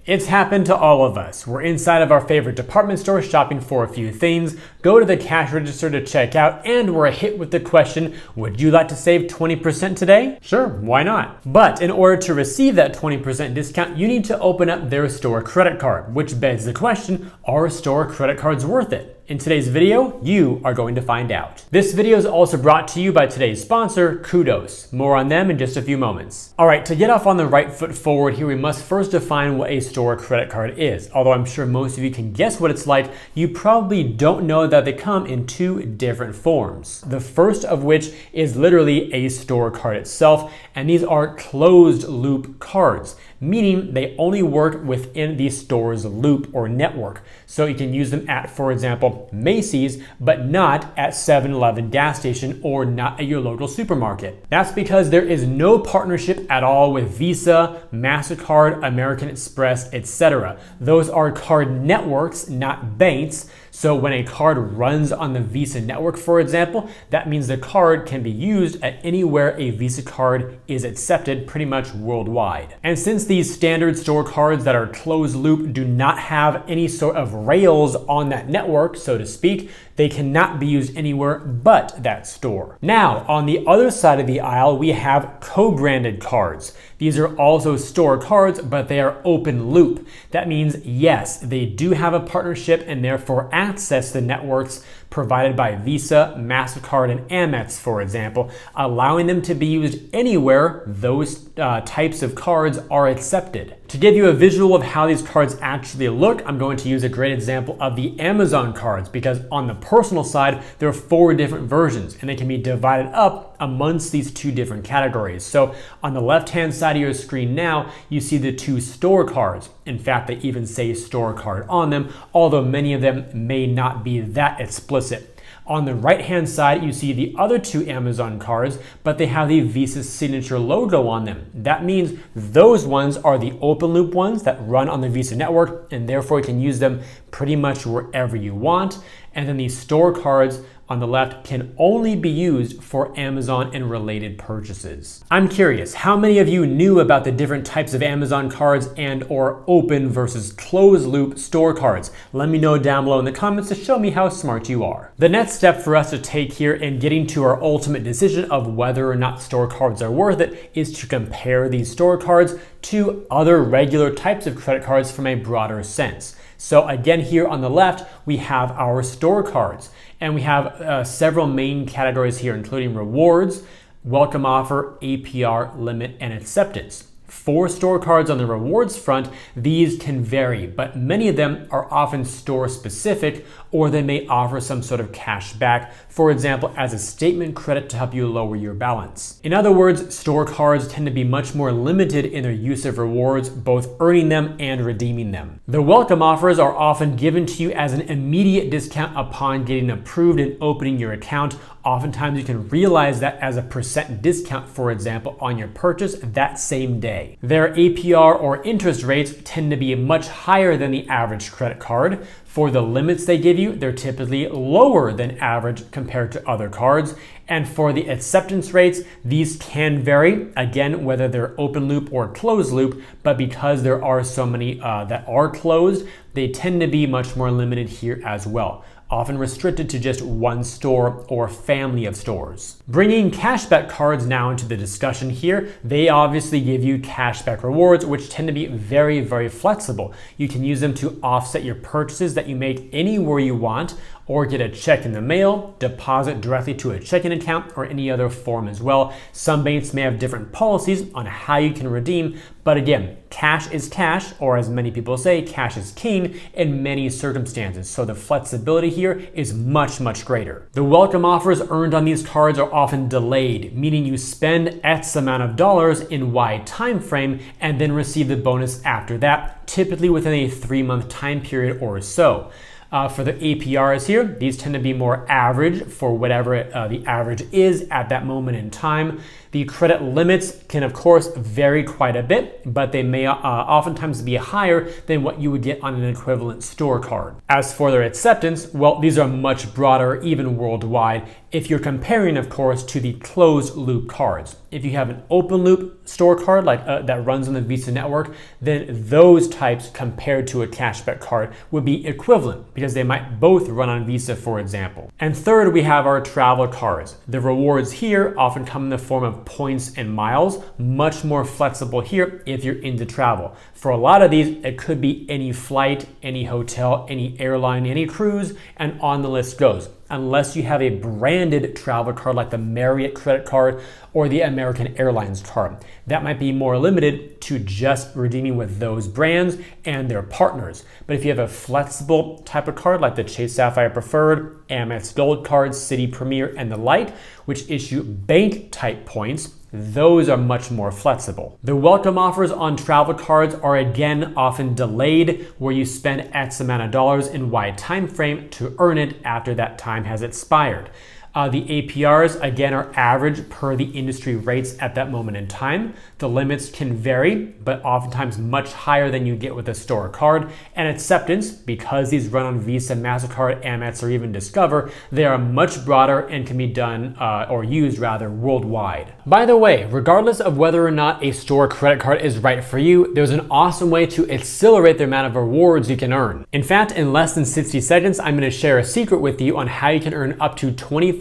It's happened to all of us. We're inside of our favorite department store shopping for a few things, go to the cash register to check out, and we're hit with the question, would you like to save 20% today? Sure, why not? But in order to receive that 20% discount, you need to open up their store credit card, which begs the question, are store credit cards worth it? In today's video, you are going to find out. This video is also brought to you by today's sponsor, KUDOS. More on them in just a few moments. All right, to get off on the right foot forward here, we must first define what a store credit card is. Although I'm sure most of you can guess what it's like, you probably don't know that they come in two different forms. The first of which is literally a store card itself, and these are closed loop cards, meaning they only work within the store's loop or network. So you can use them at, for example, Macy's, but not at 7-Eleven gas station or not at your local supermarket. That's because there is no partnership at all with Visa, Mastercard, American Express, etc. Those are card networks, not banks. So when a card runs on the Visa network, for example, that means the card can be used at anywhere a Visa card is accepted pretty much worldwide. And since these standard store cards that are closed loop do not have any sort of rails on that network, so to speak, they cannot be used anywhere but that store. Now, on the other side of the aisle, we have co-branded cards. These are also store cards, but they are open loop. That means, yes, they do have a partnership and therefore access the networks provided by Visa, MasterCard, and Amex, for example, allowing them to be used anywhere those types of cards are accepted. To give you a visual of how these cards actually look, I'm going to use a great example of the Amazon cards, because on the personal side, there are 4 different versions and they can be divided up amongst these 2 different categories. So on the left-hand side of your screen now, you see the 2 store cards. In fact, they even say store card on them, although many of them may not be that explicit. On the right-hand side, you see the other 2 Amazon cards, but they have the Visa signature logo on them. That means those ones are the open loop ones that run on the Visa network, and therefore you can use them pretty much wherever you want. And then these store cards on the left can only be used for Amazon and related purchases. I'm curious, how many of you knew about the different types of Amazon cards and or open versus closed loop store cards? Let me know down below in the comments to show me how smart you are. The next step for us to take here in getting to our ultimate decision of whether or not store cards are worth it is to compare these store cards to other regular types of credit cards from a broader sense. So again, here on the left, we have our store cards, and we have several main categories here, including rewards, welcome offer, APR, limit, and acceptance. For store cards on the rewards front, these can vary, but many of them are often store specific, or they may offer some sort of cash back, for example, as a statement credit to help you lower your balance. In other words, store cards tend to be much more limited in their use of rewards, both earning them and redeeming them. The welcome offers are often given to you as an immediate discount upon getting approved and opening your account. Oftentimes you can realize that as a % discount, for example, on your purchase that same day. Their APR or interest rates tend to be much higher than the average credit card. For the limits they give you, they're typically lower than average compared to other cards. And for the acceptance rates, these can vary, again, whether they're open loop or closed loop, but because there are so many that are closed, they tend to be much more limited here as well, often restricted to just one store or family of stores. Bringing cashback cards now into the discussion here, they obviously give you cashback rewards, which tend to be very, very flexible. You can use them to offset your purchases that you make anywhere you want, or get a check in the mail, deposit directly to a checking account, or any other form as well. Some banks may have different policies on how you can redeem, but again, cash is cash, or as many people say, cash is king in many circumstances. So the flexibility here is much, much greater. The welcome offers earned on these cards are often delayed, meaning you spend X amount of dollars in Y time frame and then receive the bonus after that, typically within a 3-month time period or so. For the APRs here, these tend to be more average for whatever the average is at that moment in time. The credit limits can, of course, vary quite a bit, but they may oftentimes be higher than what you would get on an equivalent store card. As for their acceptance, well, these are much broader, even worldwide, If you're comparing, of course, to the closed loop cards. If you have an open loop store card like that runs on the Visa network, then those types compared to a cashback card would be equivalent because they might both run on Visa, for example. And third, we have our travel cards. The rewards here often come in the form of points and miles, much more flexible here if you're into travel. For a lot of these, it could be any flight, any hotel, any airline, any cruise, and on the list goes. Unless you have a branded travel card like the Marriott credit card or the American Airlines card. That might be more limited to just redeeming with those brands and their partners. But if you have a flexible type of card like the Chase Sapphire Preferred, Amex Gold Cards, Citi Premier, and the like, which issue bank type points, those are much more flexible. The welcome offers on travel cards are again often delayed, where you spend X amount of dollars in Y time frame to earn it after that time has expired. The APRs, again, are average per the industry rates at that moment in time. The limits can vary, but oftentimes much higher than you get with a store card. And acceptance, because these run on Visa, Mastercard, Amex, or even Discover, they are much broader and can be done or used rather worldwide. By the way, regardless of whether or not a store credit card is right for you, there's an awesome way to accelerate the amount of rewards you can earn. In fact, in less than 60 seconds, I'm going to share a secret with you on how you can earn up to 25%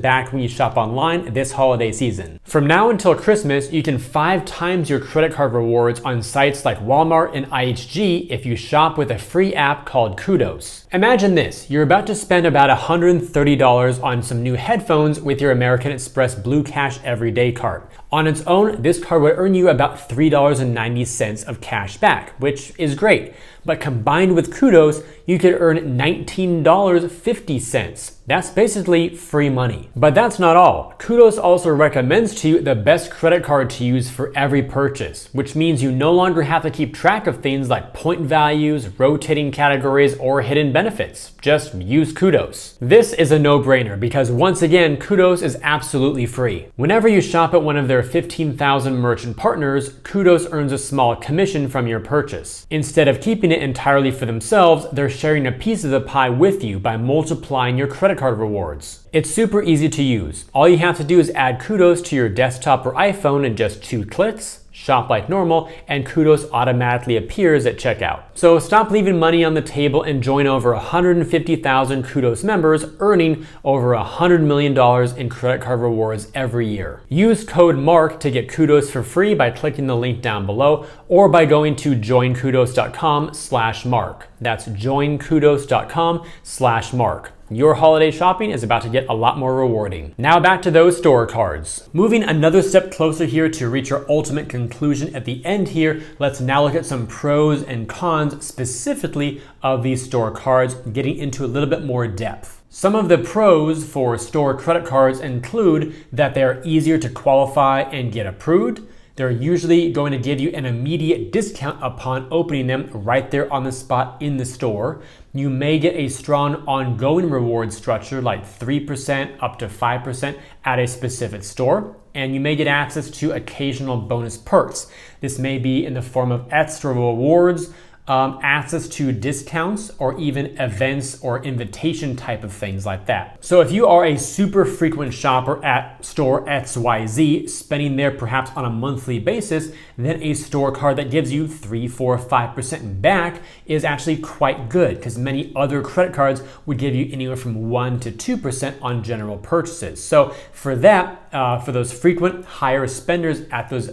back when you shop online this holiday season. From now until Christmas, you can 5 times your credit card rewards on sites like Walmart and IHG if you shop with a free app called KUDOS. Imagine this, you're about to spend about $130 on some new headphones with your American Express Blue Cash Everyday card. On its own, this card would earn you about $3.90 of cash back, which is great. But combined with KUDOS, you could earn $19.50. That's basically free money. But that's not all. KUDOS also recommends to you the best credit card to use for every purchase, which means you no longer have to keep track of things like point values, rotating categories, or hidden benefits. Just use KUDOS. This is a no-brainer because once again, KUDOS is absolutely free. Whenever you shop at one of their 15,000 merchant partners, KUDOS earns a small commission from your purchase. Instead of keeping it entirely for themselves, they're sharing a piece of the pie with you by multiplying your credit card rewards. It's super easy to use. All you have to do is add KUDOS to your desktop or iPhone in just 2 clicks, shop like normal, and KUDOS automatically appears at checkout. So stop leaving money on the table and join over 150,000 KUDOS members earning over $100 million in credit card rewards every year. Use code MARK to get KUDOS for free by clicking the link down below or by going to joinkudos.com/mark. That's joinkudos.com/mark. Your holiday shopping is about to get a lot more rewarding. Now back to those store cards. Moving another step closer here to reach our ultimate conclusion at the end here, let's now look at some pros and cons specifically of these store cards, getting into a little bit more depth. Some of the pros for store credit cards include that they are easier to qualify and get approved. They're usually going to give you an immediate discount upon opening them right there on the spot in the store. You may get a strong ongoing reward structure like 3% up to 5% at a specific store. And you may get access to occasional bonus perks. This may be in the form of extra rewards, access to discounts, or even events or invitation type of things like that. So if you are a super frequent shopper at store XYZ, spending there perhaps on a monthly basis, then a store card that gives you 3, 4, 5% back is actually quite good because many other credit cards would give you anywhere from 1 to 2% on general purchases. So for that, for those frequent higher spenders at those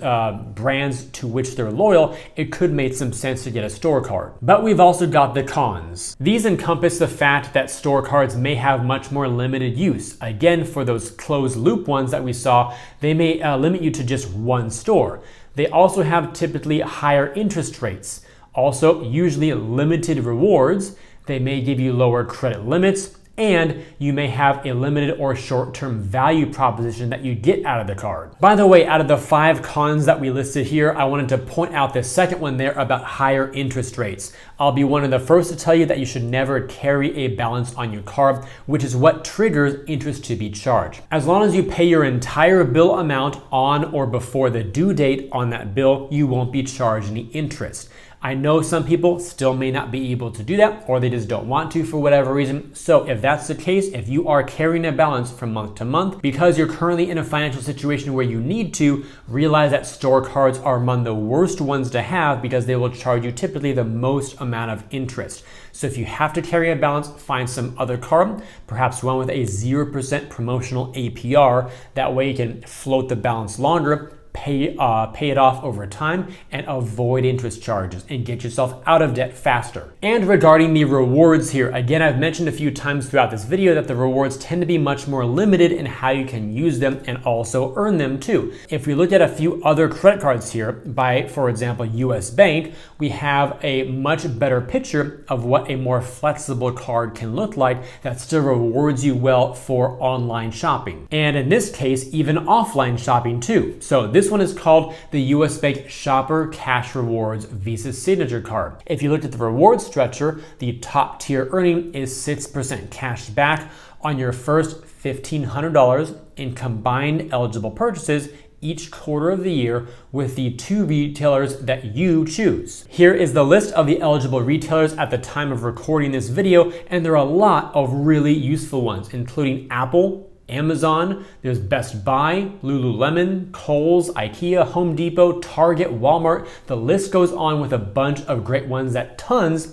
brands to which they're loyal, it could make some sense to get a store card. But we've also got the cons. These encompass the fact that store cards may have much more limited use. Again, for those closed loop ones that we saw, they may limit you to just one store. They also have typically higher interest rates. Also, usually limited rewards. They may give you lower credit limits, and you may have a limited or short-term value proposition that you get out of the card. By the way, out of the 5 cons that we listed here, I wanted to point out the second one there about higher interest rates. I'll be one of the first to tell you that you should never carry a balance on your card, which is what triggers interest to be charged. As long as you pay your entire bill amount on or before the due date on that bill, you won't be charged any interest. I know some people still may not be able to do that, or they just don't want to for whatever reason. So if that's the case, if you are carrying a balance from month to month because you're currently in a financial situation where you need to, realize that store cards are among the worst ones to have because they will charge you typically the most amount of interest. So if you have to carry a balance, find some other card, perhaps one with a 0% promotional APR. That way you can float the balance longer, pay it off over time, and avoid interest charges and get yourself out of debt faster. And regarding the rewards here, again, I've mentioned a few times throughout this video that the rewards tend to be much more limited in how you can use them and also earn them too. If we look at a few other credit cards here by, for example, US Bank, we have a much better picture of what a more flexible card can look like that still rewards you well for online shopping. And in this case, even offline shopping too. So this one is called the US Bank Shopper Cash Rewards Visa Signature Card. If you looked at the rewards stretcher, the top tier earning is 6% cash back on your first $1,500 in combined eligible purchases each quarter of the year with the 2 retailers that you choose. Here is the list of the eligible retailers at the time of recording this video, and there are a lot of really useful ones, including Apple, Amazon, there's Best Buy, Lululemon, Kohl's, IKEA, Home Depot, Target, Walmart. The list goes on with a bunch of great ones that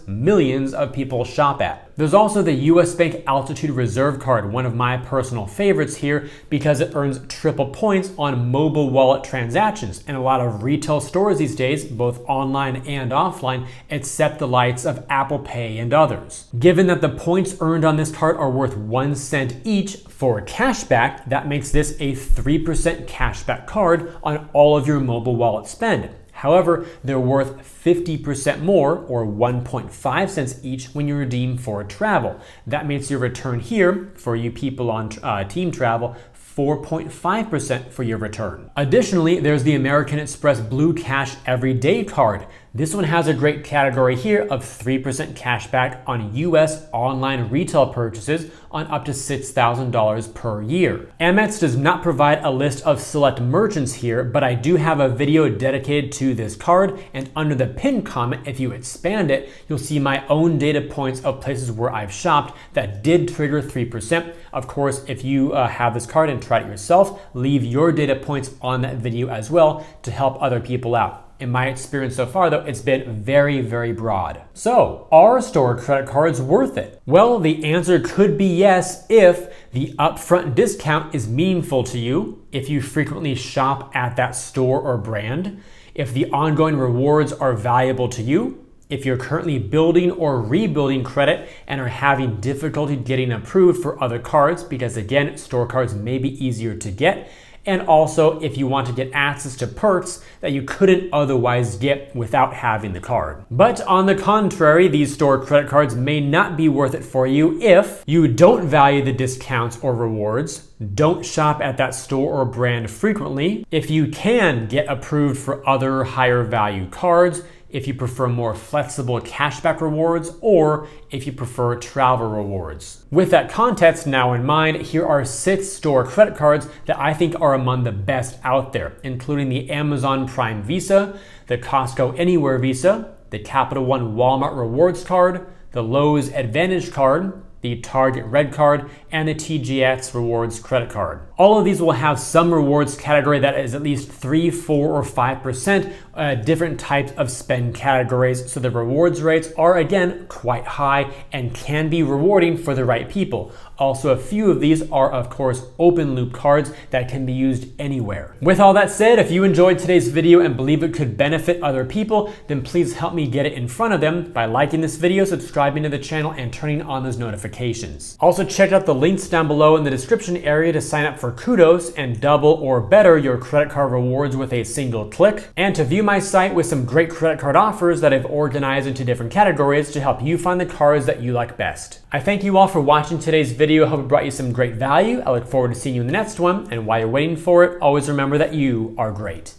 millions of people shop at. There's also the US Bank Altitude Reserve Card, one of my personal favorites here because it earns triple points on mobile wallet transactions. And a lot of retail stores these days, both online and offline, accept the likes of Apple Pay and others. Given that the points earned on this card are worth 1 cent each for cashback, that makes this a 3% cashback card on all of your mobile wallet spend. However, they're worth 50% more, or 1.5 cents each, when you redeem for travel. That makes your return here, for you people on team travel, 4.5% for your return. Additionally, there's the American Express Blue Cash Everyday Card. This one has a great category here of 3% cash back on US online retail purchases on up to $6,000 per year. Amex does not provide a list of select merchants here, but I do have a video dedicated to this card, and under the pinned comment, if you expand it, you'll see my own data points of places where I've shopped that did trigger 3%. Of course, if you have this card and try it yourself, leave your data points on that video as well to help other people out. In my experience so far, though, it's been very, very broad. So, are store credit cards worth it? Well, the answer could be yes if the upfront discount is meaningful to you, if you frequently shop at that store or brand, if the ongoing rewards are valuable to you, if you're currently building or rebuilding credit and are having difficulty getting approved for other cards, because again, store cards may be easier to get, and also if you want to get access to perks that you couldn't otherwise get without having the card. But on the contrary, these store credit cards may not be worth it for you if you don't value the discounts or rewards, don't shop at that store or brand frequently, if you can get approved for other higher value cards, if you prefer more flexible cashback rewards, or if you prefer travel rewards. With that context now in mind, here are 6 store credit cards that I think are among the best out there, including the Amazon Prime Visa, the Costco Anywhere Visa, the Capital One Walmart Rewards Card, the Lowe's Advantage Card, the Target Red Card, and the TJX Rewards Credit Card. All of these will have some rewards category that is at least 3, 4, or 5%, different types of spend categories. So the rewards rates are again quite high and can be rewarding for the right people. Also, a few of these are of course open loop cards that can be used anywhere. With all that said, if you enjoyed today's video and believe it could benefit other people, then please help me get it in front of them by liking this video, subscribing to the channel, and turning on those notifications. Also, check out the links down below in the description area to sign up for KUDOS and double or better your credit card rewards with a single click, and to view my site with some great credit card offers that I've organized into different categories to help you find the cards that you like best. I thank you all for watching today's video. I hope it brought you some great value. I look forward to seeing you in the next one, and while you're waiting for it, always remember that you are great.